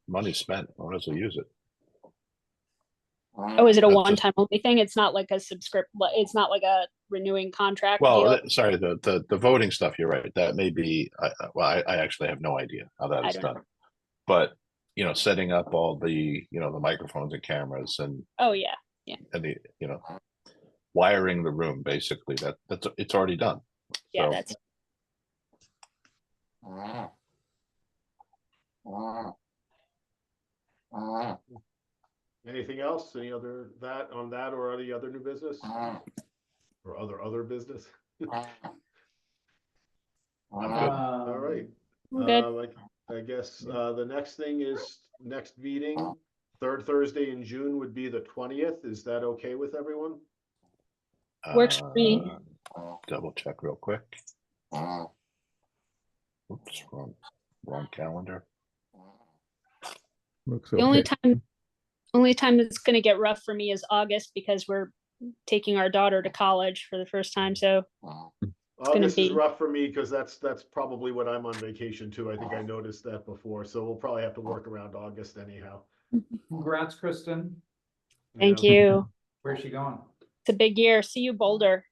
Money spent. Why does it use it? oh, is it a That's one-time only thing? It's not like a it's not like a renewing contract Well, deal? sorry, the voting stuff, you're right. That may be, I actually have no idea how that I is don't done. know. But, setting up all the, the microphones and cameras and Oh yeah. the, wiring the room, basically, that's it's already done. Yeah, So, that's Anything else? Any other on that or any other new business? Or other business? I'm good. All right. good. I guess the next thing is next meeting, third Thursday in June would be the 20th. Is that okay with everyone? Works for me. Double check real quick. Oops, wrong calendar. Looks The okay. only time that's going to get rough for me is August, because we're taking our daughter to college for the first time. So August is be- rough for me because that's probably when I'm on vacation too. I think I noticed that before. So we'll probably have to work around August anyhow. Congrats, Kristen. Thank you. Where's she going? It's a big year. See you, Boulder.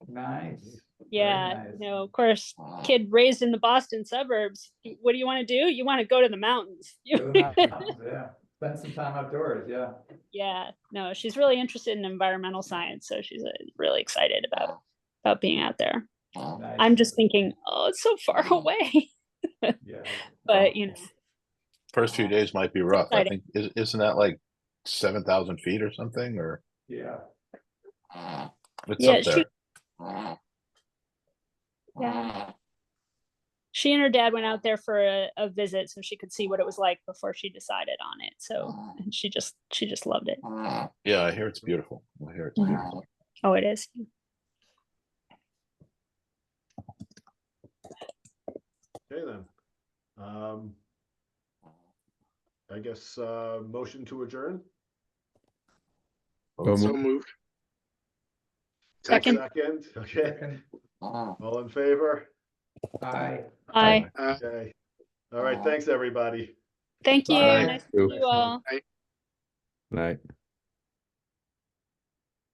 Nice. Yeah, Very nice. of course, kid raised in the Boston suburbs. What do you want to do? You want to go to the mountains. Go to the mountains, yeah. Spend some time outdoors, yeah. Yeah, no, she's really interested in environmental science, so she's really excited about being out there. Nice. I'm just thinking, oh, it's so far away. Yeah. But First few days might be rough. I exciting. think isn't that like 7,000 feet or something? Or Yeah. it's up there. She and her dad went out there for a visit so she could see what it was like before she decided on it. So and she just loved it. Yeah, I hear it's beautiful. I hear it's beautiful. Oh, it is. Okay then. I guess motion to adjourn. So moved. Second. Second. Okay. Second. All in favor? Aye. Hi. Okay. All right. Thanks, everybody. Thank you. Bye. Nice to meet you all. Night.